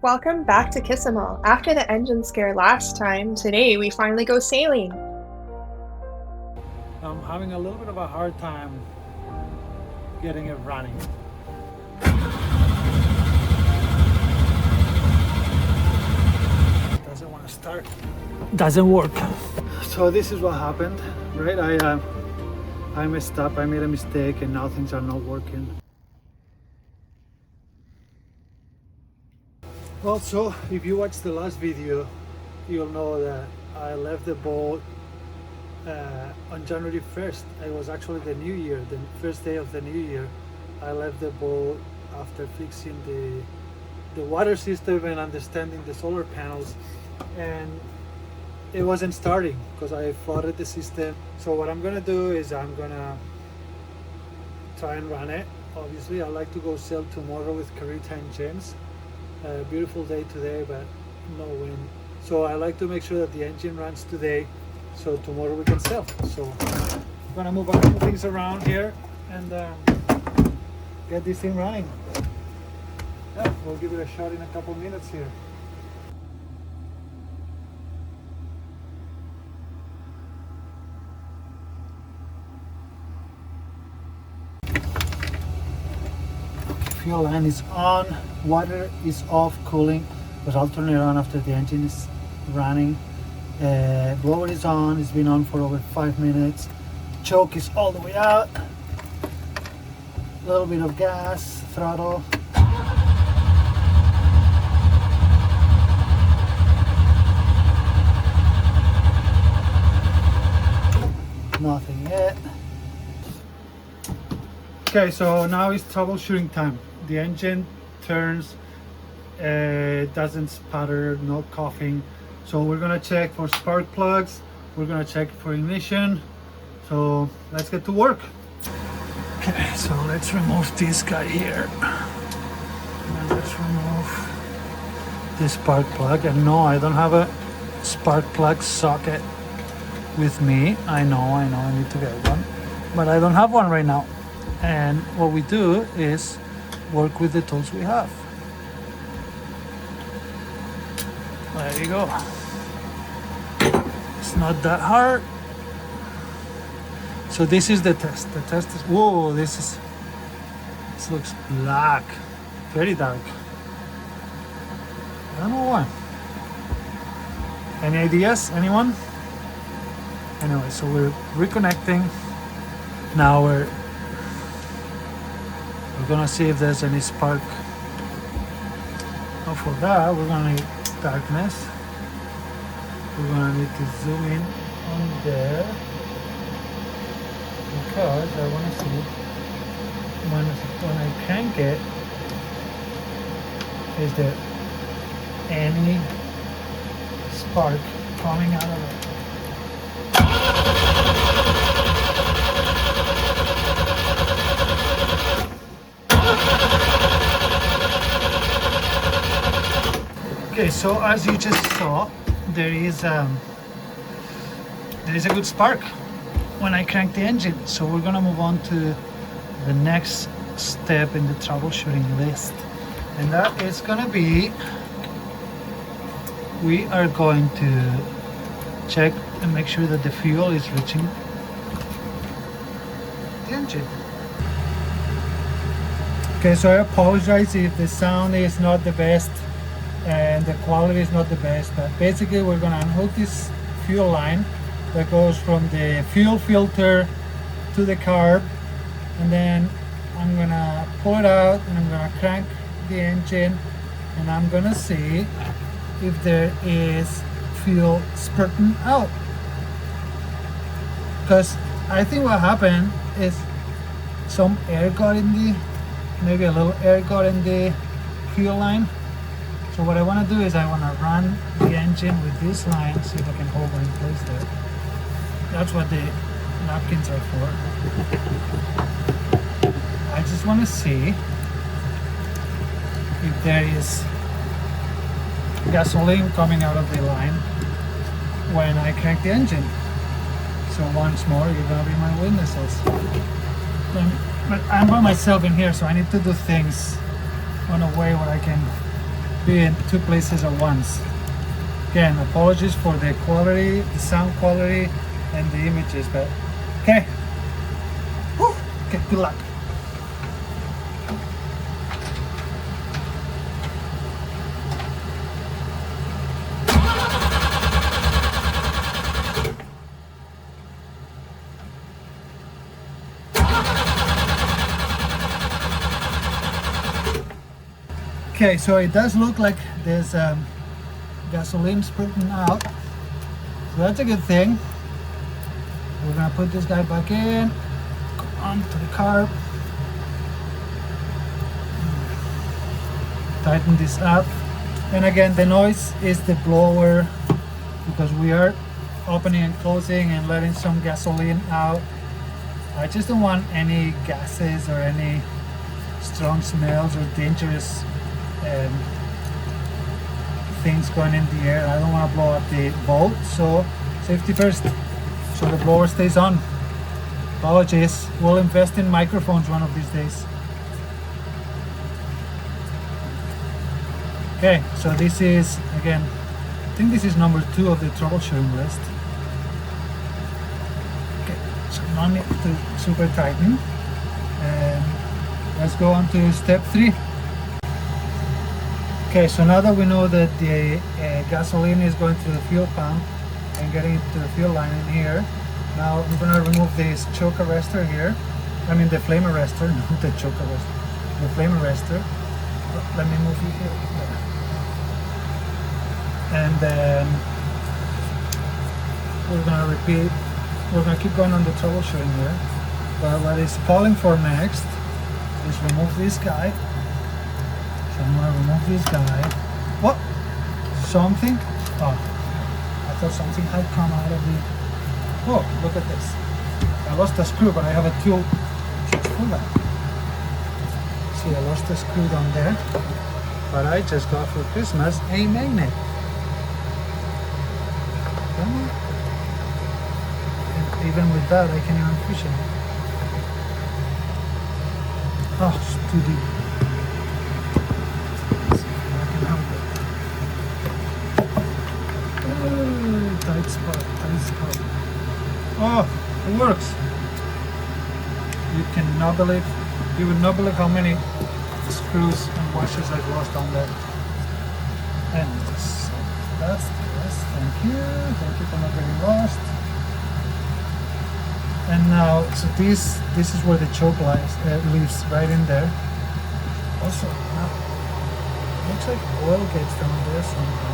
Welcome back to Kisimul. After the engine scare last time, today we finally go sailing. I'm having a little bit of a hard time getting it running. Doesn't want to start. Doesn't work. So this is what happened, right? I messed up. I made a mistake, and now things are not working. Also, if you watched the last video, you'll know that I left the boat on January 1st. It was actually the new year, the first day of the new year. I left the boat after fixing the water system and understanding the solar panels, and it wasn't starting because I flooded the system. So what I'm gonna do is I'm gonna try and run it. Obviously, I like to go sail tomorrow with Carita and James. Beautiful day today, but no wind. So I like to make sure that the engine runs today, so tomorrow we can sail. So I'm gonna move a couple things around here and get this thing running. Yeah, we'll give it a shot in a couple minutes here. Fuel line is on, water is off, cooling, but I'll turn it on after the engine is running. Blower is on, it's been on for over 5 minutes. Choke is all the way out. A little bit of gas, throttle. Nothing yet. Okay, so now it's troubleshooting time. The engine turns, doesn't sputter, no coughing. So we're gonna check for spark plugs, we're gonna check for ignition. So let's get to work. Okay, so let's remove this guy here. And let's remove this spark plug. And no, I don't have a spark plug socket with me. I know, I need to get one, but I don't have one right now. And what we do is work with the tools we have. There you go. It's not that hard. So this is the test. The test is, whoa, this looks black, very dark. I don't know why. Any ideas, anyone? Anyway, so we're reconnecting. Now we're gonna see if there's any spark. Now for that, we're gonna need darkness. We're gonna need to zoom in on there because I wanna see when I crank it, is there any spark coming out of it? Okay, so as you just saw, there is a good spark when I crank the engine. So we're gonna move on to the next step in the troubleshooting list, and that is gonna be, we are going to check and make sure that the fuel is reaching the engine. Okay, so I apologize if the sound is not the best and the quality is not the best, but basically we're gonna unhook this fuel line that goes from the fuel filter to the carb, and then I'm gonna pull it out and I'm gonna crank the engine, and I'm gonna see if there is fuel spurting out, because I think what happened is some air got in the, maybe a little air got in the fuel line. So what I want to do is I want to run the engine with this line, see if I can hold it in place there. That's what the napkins are for. I just want to see if there is gasoline coming out of the line when I crank the engine. So once more, you're going to be my witnesses. But I'm by myself in here, so I need to do things on a way where I can be in two places at once. Again, apologies for the quality, the sound quality, and the images, but okay. Whew. Okay, good luck. Okay, so it does look like there's gasoline spurting out, so that's a good thing. We're gonna put this guy back in, go onto the carb, tighten this up, and again the noise is the blower because we are opening and closing and letting some gasoline out. I just don't want any gases or any strong smells or dangerous things going in the air. I don't want to blow up the boat, so safety first. So the blower stays on. Apologies. We'll invest in microphones one of these days. Okay, so this is, again, I think this is number 2 of the troubleshooting list. Okay, so no need to super tighten. And let's go on to step 3. Okay, so now that we know that the gasoline is going through the fuel pump and getting to the fuel line in here, now I'm going to remove this choke arrestor here. I mean the flame arrestor, not the choke arrestor. The flame arrestor. Let me move it here. And then we're going to repeat. We're going to keep going on the troubleshooting here. But what it's calling for next is remove this guy. So I'm going to remove this guy. What? Something? Oh, I thought something had come out of the... Oh, look at this. I lost a screw, but I have a tool to pull that. See, I lost a screw down there. But I just got for Christmas a magnet. Come on. And even with that, I can even fish it. Oh, it's too deep. Tight spot, tight spot. Oh, it works. You would not believe how many screws and washers I've lost on there. And just, that's this. Thank you for not getting lost. And now, so this is where the choke leaves right in there. Also, now, looks like oil gets down there somehow.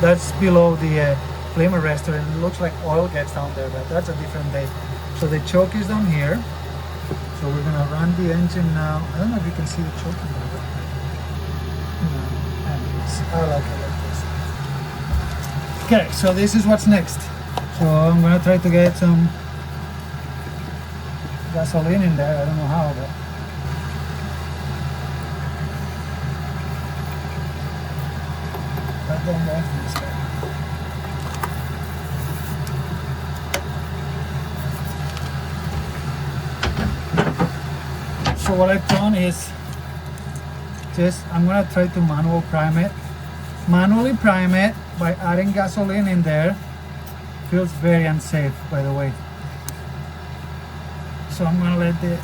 That's below the flame arrestor, and it looks like oil gets down there, but that's a different day. So the choke is down here. So we're gonna run the engine now. I don't know if you can see the choke in there. No, I like it like this. Okay, so this is what's next. So I'm gonna try to get some gasoline in there. I don't know how, but right down there from this guy. So what I've done is I'm gonna try to manually prime it by adding gasoline in there. Feels very unsafe, by the way. So I'm gonna let the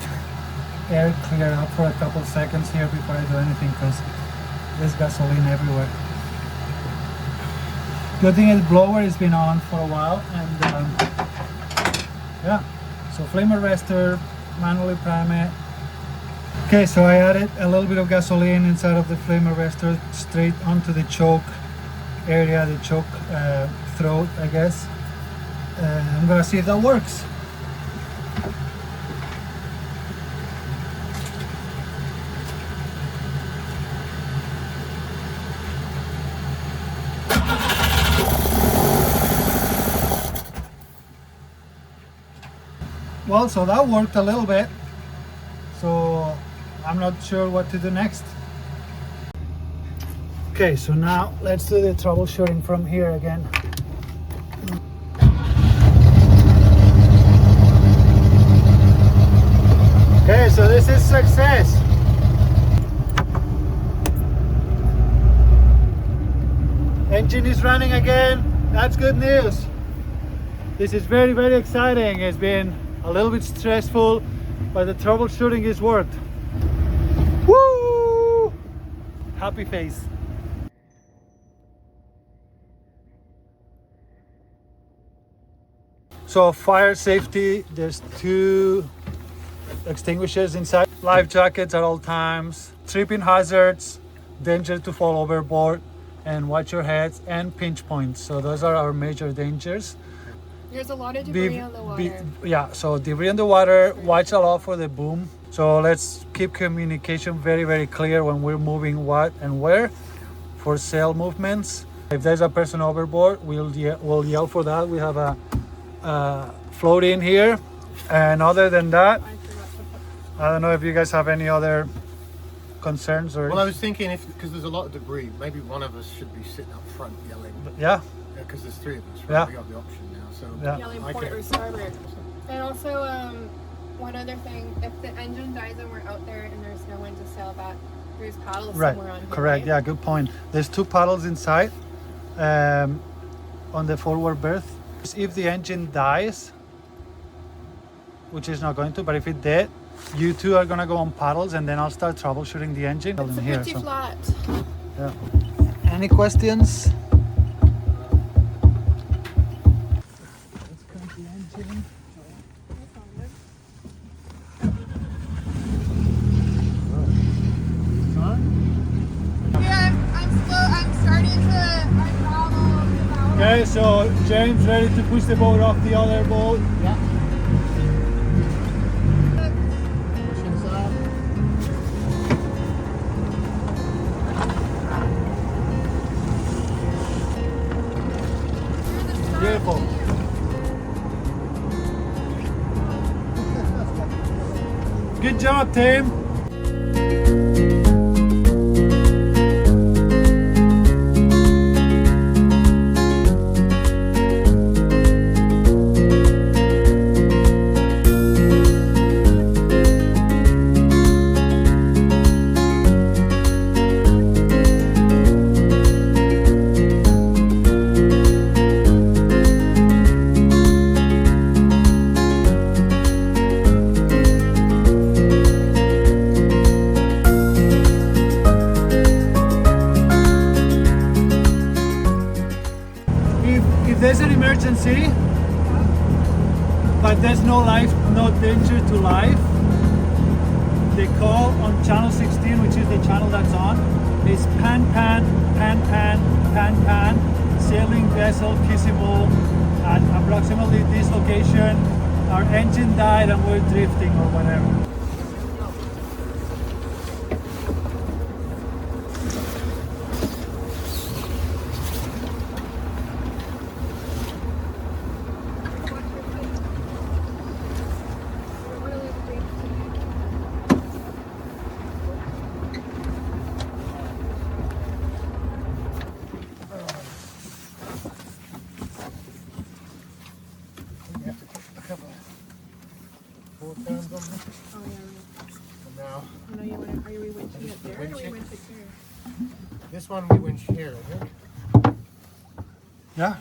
air clear up for a couple seconds here before I do anything, because there's gasoline everywhere. Good thing is blower has been on for a while, and yeah. So flame arrestor, manually prime it. Okay, so I added a little bit of gasoline inside of the flame arrestor straight onto the choke area, the choke throat, I guess. I'm gonna see if that works. Well, so that worked a little bit. So I'm not sure what to do next. Okay, so now let's do the troubleshooting from here again. Okay, so this is success. Engine is running again. That's good news. This is very, very exciting. It's been a little bit stressful, but the troubleshooting is worked. Woo! Happy face. So fire safety, there's 2 extinguishers inside. Life jackets at all times, tripping hazards, danger to fall overboard, and watch your heads, and pinch points. So those are our major dangers. There's a lot of debris on the water. Yeah, so debris in the water, watch a lot for the boom. So let's keep communication very, very clear when we're moving what and where for sail movements. If there's a person overboard, we'll yell for that. We have a float in here. And other than that, I don't know if you guys have any other concerns or... Well, I was thinking because there's a lot of debris, maybe one of us should be sitting up front yelling. Yeah. Because there's 3 of us, right? Yeah. We got the option now, so... Yeah. Yelling port or starboard. And also, one other thing, if the engine dies and we're out there and there's no one to sail back, there's paddles somewhere on here, Correct. right? Yeah, good point. There's 2 paddles inside on the forward berth. If the engine dies, which is not going to, but if it did, you 2 are gonna go on paddles, and then I'll start troubleshooting the engine. It's pretty flat. Yeah. Any questions? Let's crank the engine. Yeah, I'm starting to unravel. Okay, so James ready to push the boat off the other boat. Yeah. Push inside. Beautiful. Good job, team. If there's an emergency, but there's no danger to life, the call on channel 16, which is the channel that's on, is pan, sailing vessel Kisimul at approximately this location. Our engine died and we're drifting or whatever. Four turns on this. Oh, yeah. And now, Are you winching it there or we winch it here? this one we winch here, I think. Yeah.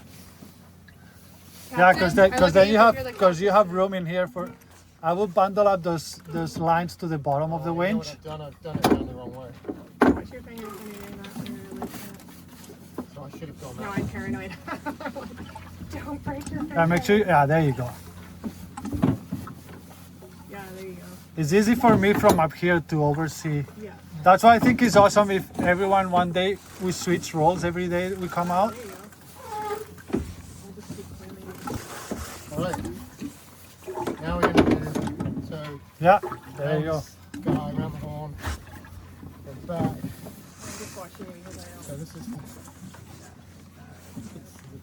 Yeah, because you have room in here for. I will bundle up those lines to the bottom of the You know winch. what I've done? I've done it down the wrong way. What's your finger pointing in that way like that? So I should have gone No, that I'm way. paranoid. Don't break your finger. Yeah, make sure. Yeah, there you go. Yeah, there you go. It's easy for me from up here to oversee. Yeah. That's why I think it's awesome if everyone one day we switch roles every day we come out. There you go. I'll just keep climbing. All right. Now we're going to do, so Yeah, there you go. guy around the horn, then back. I'm just watching you because I So don't. this is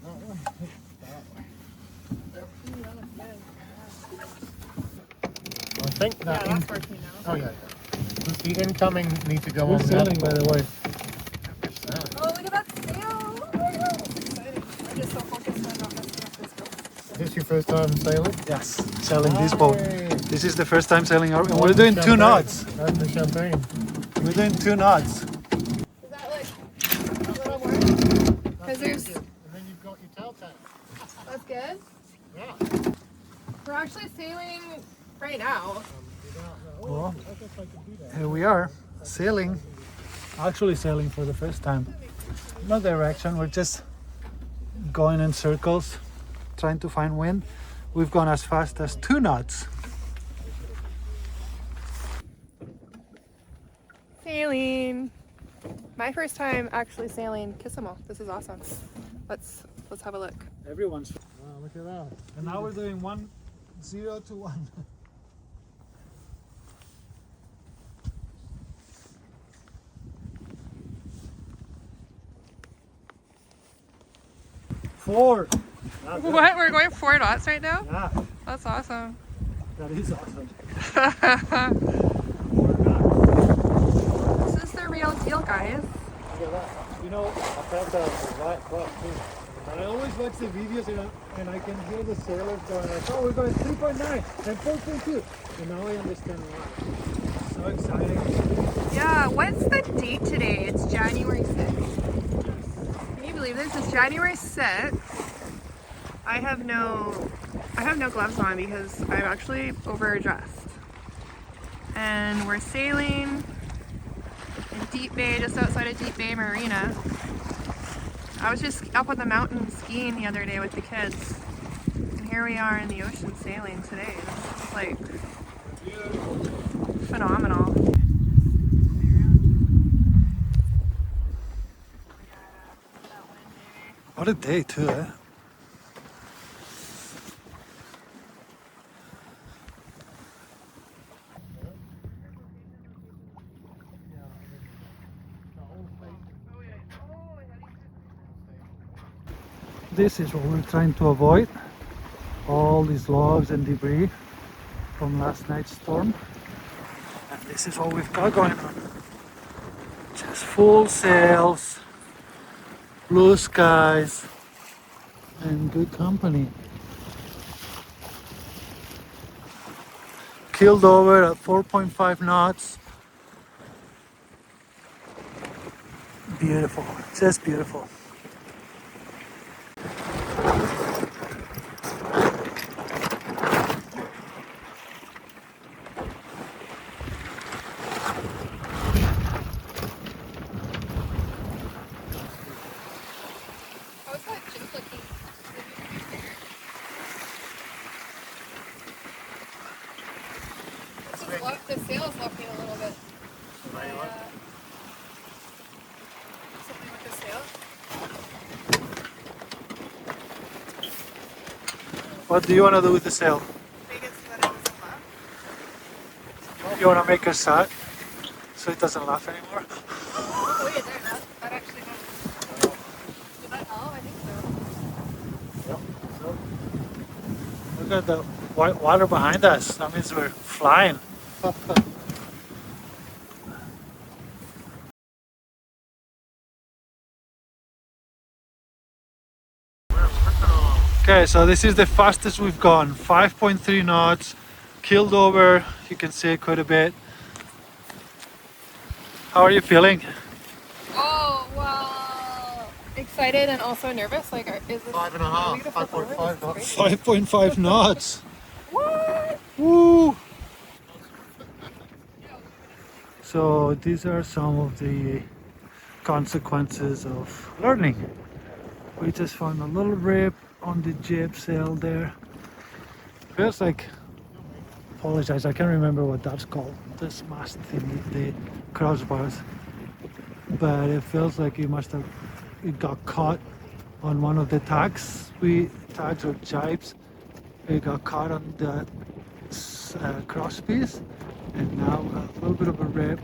that way. That way. Ooh, that looks good. I think Yeah, that. that's working now. Oh yeah. The incoming needs to go We're on the sailing, by other the way. Oh, look at that sail! Oh my god, that's exciting. I'm just so focused on not messing up this boat. Is this your first time sailing? Yes, sailing this boat. Nice. This is the first time sailing our. We're doing 2 knots. Open the champagne. We're doing 2 knots. Is that like a little more? Because there's. And then you've got your telltale. That's good. Yeah. We're actually sailing right now. Well, here we are, sailing. Actually sailing for the first time. No direction, we're just going in circles, trying to find wind. We've gone as fast as 2 knots. Sailing. My first time actually sailing Kisimul. This is awesome. Let's have a look. Everyone's. Wow, look at that. And now we're doing 0 to 1. Four. What? We're going 4 knots right now? Yeah, That's awesome. that is awesome. This is the real deal, guys. Look at that. You know, I felt that right cross too. And I always watch the videos and I can hear the sailors going like, oh, we're going 3.9 and 4.2. And now I understand why. So exciting. Yeah, what's the date today? It's January 6th. Can you believe this? It's January 6th. I have no gloves on because I'm actually overdressed. And we're sailing in Deep Bay, just outside of Deep Bay Marina. I was just up on the mountain skiing the other day with the kids. And here we are in the ocean sailing today. It's like phenomenal. What a day too, eh? This is what we're trying to avoid. All these logs and debris from last night's storm. And this is what we've got going on. Just full sails, blue skies, and good company. Keeled over at 4.5 knots. Beautiful, just beautiful. How's that jib looking? The sail's looking a little bit. Something with the sail. What do you want to do with the sail? Make it so that it doesn't laugh. You want to make her sad so it doesn't laugh anymore? Oh wait, there, that actually helps. Did that help? I think so. Yep. Look at the white water behind us. That means we're flying. Okay, so this is the fastest we've gone. 5.3 knots, keeled over. You can see quite a bit. How are you feeling? Oh, well, excited and also nervous. Like, is this 5.5, are we gonna flip over? 5.5 This is knots. crazy. 5.5 knots. What? Woo! So these are some of the consequences of learning. We just found a little rip on the jib sail there. Feels like, apologize, I can't remember what that's called. This mast thing with the crossbars. But it feels like it got caught on one of the tags or jibes. It got caught on the cross piece, and now a little bit of a rip.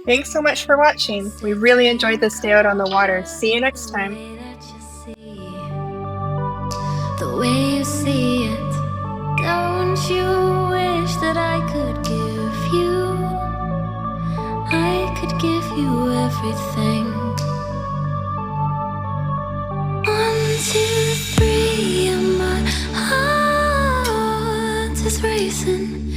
Thanks so much for watching. We really enjoyed this day out on the water. See you next time. The way you see it, don't you wish that I could give you? I could give you everything. 1, 2, 3, and my heart is racing.